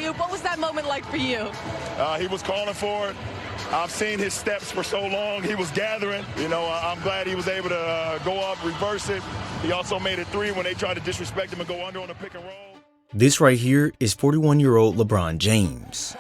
alley-oop. What was that moment like for you? He was calling for it. I've seen his steps for so long. He was gathering. You know, I'm glad he was able to go up, reverse it. He also made it three when they tried to disrespect him and go under on the pick and roll. This right here is 41-year-old LeBron James.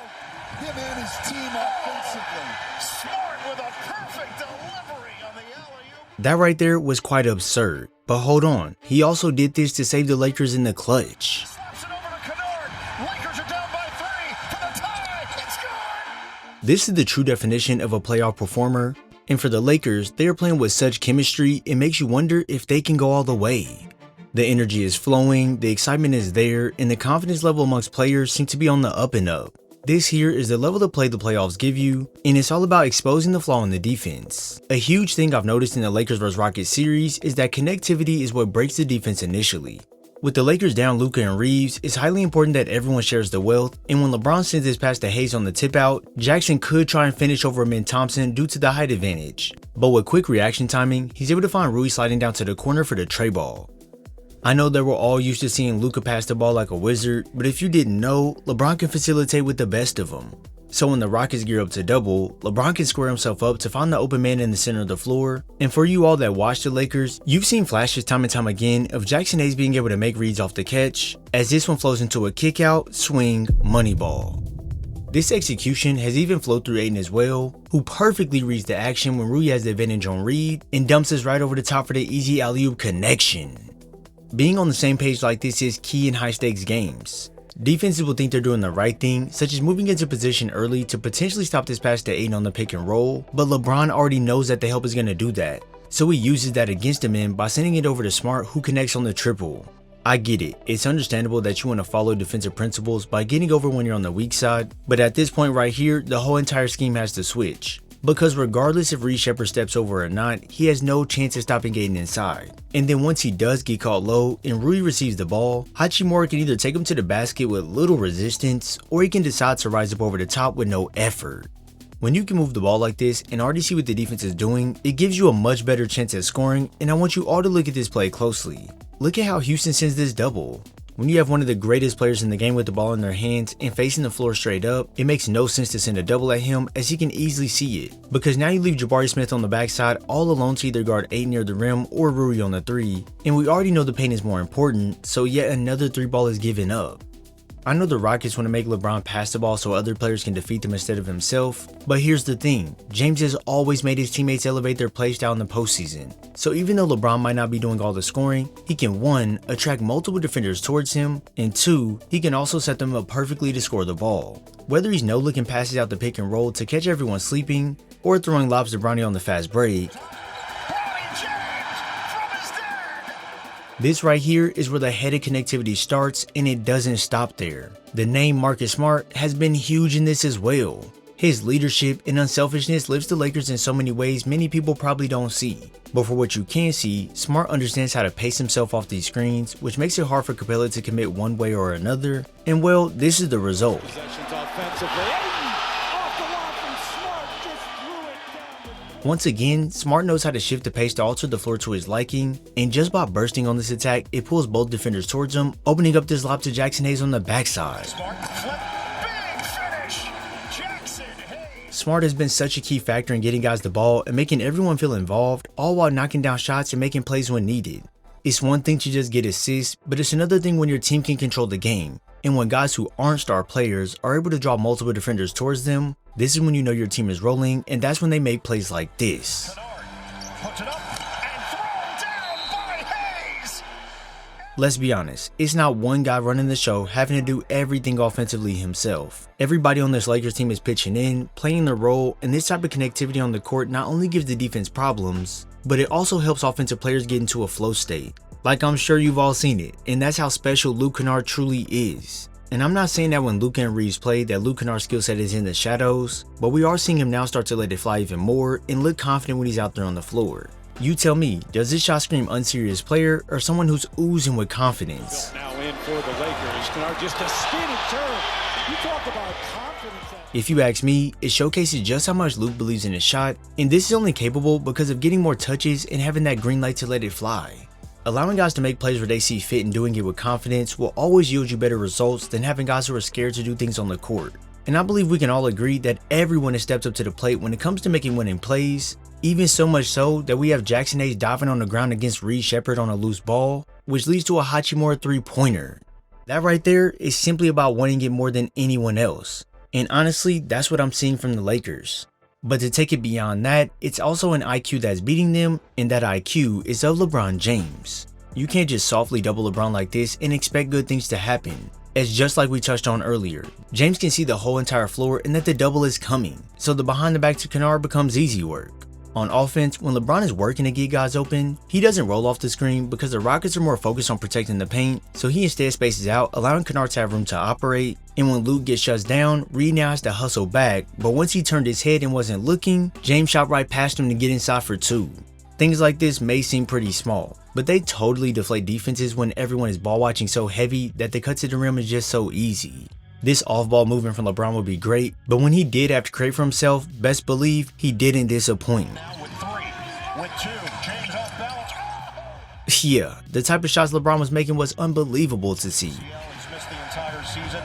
Him and his team offensively. Smart with a perfect delivery on the alley-oop. That right there was quite absurd. But hold on, he also did this to save the Lakers in the clutch. Slaps it over to Kennard. Lakers are down by 3 for the tie. It's good. This is the true definition of a playoff performer. And for the Lakers, they are playing with such chemistry, it makes you wonder if they can go all the way. The energy is flowing, the excitement is there, and the confidence level amongst players seems to be on the up and up. This here is the level of play the playoffs give you, and it's all about exposing the flaw in the defense. A huge thing I've noticed in the Lakers vs Rockets series is that connectivity is what breaks the defense initially. With the Lakers down Luka and Reeves, it's highly important that everyone shares the wealth, and when LeBron sends his pass to Hayes on the tip out, Jackson could try and finish over Amin Thompson due to the height advantage. But with quick reaction timing, he's able to find Rui sliding down to the corner for the tray ball. I know that we're all used to seeing Luka pass the ball like a wizard, but if you didn't know, LeBron can facilitate with the best of them. So when the Rockets gear up to double, LeBron can square himself up to find the open man in the center of the floor. And for you all that watch the Lakers, you've seen flashes time and time again of Jackson Hayes being able to make reads off the catch, as this one flows into a kick out, swing, money ball. This execution has even flowed through Ayton as well, who perfectly reads the action when Rui has the advantage on Reed and dumps us right over the top for the easy alley-oop connection. Being on the same page like this is key in high-stakes games. Defenses will think they're doing the right thing, such as moving into position early to potentially stop this pass to Ayton on the pick and roll, but LeBron already knows that the help is going to do that, so he uses that against him in by sending it over to Smart, who connects on the triple. I get it, it's understandable that you want to follow defensive principles by getting over when you're on the weak side, but at this point right here, the whole entire scheme has to switch. Because regardless if Reed Shepherd steps over or not, he has no chance of stopping Ayton inside. And then once he does get caught low and Rui receives the ball, Hachimura can either take him to the basket with little resistance, or he can decide to rise up over the top with no effort. When you can move the ball like this and already see what the defense is doing, it gives you a much better chance at scoring, and I want you all to look at this play closely. Look at how Houston sends this double. When you have one of the greatest players in the game with the ball in their hands and facing the floor straight up, it makes no sense to send a double at him, as he can easily see it. Because now you leave Jabari Smith on the backside all alone to either guard Ayton near the rim or Rui on the 3, and we already know the paint is more important, so yet another 3 ball is given up. I know the Rockets want to make LeBron pass the ball so other players can defeat them instead of himself, but here's the thing, James has always made his teammates elevate their play style in the postseason. So even though LeBron might not be doing all the scoring, he can 1. Attract multiple defenders towards him, and 2. He can also set them up perfectly to score the ball. Whether he's no-looking passes out the pick and roll to catch everyone sleeping, or throwing lobs to Bronny on the fast break, this right here is where the headed connectivity starts, and it doesn't stop there. The name Marcus Smart has been huge in this as well. His leadership and unselfishness lifts the Lakers in so many ways many people probably don't see. But for what you can see, Smart understands how to pace himself off these screens, which makes it hard for Capella to commit one way or another, and well, this is the result. Once again, Smart knows how to shift the pace to alter the floor to his liking, and just by bursting on this attack, it pulls both defenders towards him, opening up this lob to Jackson Hayes on the backside. Smart has been such a key factor in getting guys the ball and making everyone feel involved, all while knocking down shots and making plays when needed. It's one thing to just get assists, but it's another thing when your team can control the game, and when guys who aren't star players are able to draw multiple defenders towards them. This is when you know your team is rolling, and that's when they make plays like this. Let's be honest, it's not one guy running the show having to do everything offensively himself. Everybody on this Lakers team is pitching in, playing their role, and this type of connectivity on the court not only gives the defense problems, but it also helps offensive players get into a flow state. Like I'm sure you've all seen it, and that's how special Luke Kennard truly is. And I'm not saying that when Luka and Reeves play that Luke Kennard's skill set is in the shadows, but we are seeing him now start to let it fly even more and look confident when he's out there on the floor. You tell me, does this shot scream unserious player or someone who's oozing with confidence? Now in for the Lakers. Kennard just a skinny turn. You talk about confidence. If you ask me, it showcases just how much Luke believes in his shot, and this is only capable because of getting more touches and having that green light to let it fly. Allowing guys to make plays where they see fit and doing it with confidence will always yield you better results than having guys who are scared to do things on the court. And I believe we can all agree that everyone has stepped up to the plate when it comes to making winning plays, even so much so that we have Jackson Hayes diving on the ground against Reed Sheppard on a loose ball, which leads to a Hachimura 3-pointer. That right there is simply about wanting it more than anyone else. And honestly, that's what I'm seeing from the Lakers. But to take it beyond that, it's also an IQ that's beating them, and that IQ is of LeBron James. You can't just softly double LeBron like this and expect good things to happen. As just like we touched on earlier, James can see the whole entire floor and that the double is coming, so the behind the back to Kennard becomes easy work. On offense, when LeBron is working to get guys open, he doesn't roll off the screen because the Rockets are more focused on protecting the paint, so he instead spaces out, allowing Kennard to have room to operate, and when Luke gets shut down, Reed now has to hustle back, but once he turned his head and wasn't looking, James shot right past him to get inside for 2. Things like this may seem pretty small, but they totally deflate defenses when everyone is ball watching so heavy that the cut to the rim is just so easy. This off-ball movement from LeBron would be great, but when he did have to create for himself, best believe he didn't disappoint. Now with 3, with 2, James off balance. Yeah, the type of shots LeBron was making was unbelievable to see. He's missed the entire season.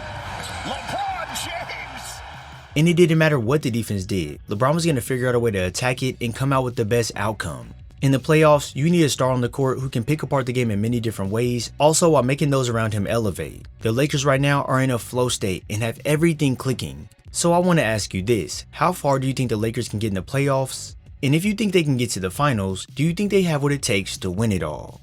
LeBron James! And it didn't matter what the defense did, LeBron was going to figure out a way to attack it and come out with the best outcome. In the playoffs, you need a star on the court who can pick apart the game in many different ways, also while making those around him elevate. The Lakers right now are in a flow state and have everything clicking. So I want to ask you this, how far do you think the Lakers can get in the playoffs? And if you think they can get to the finals, do you think they have what it takes to win it all?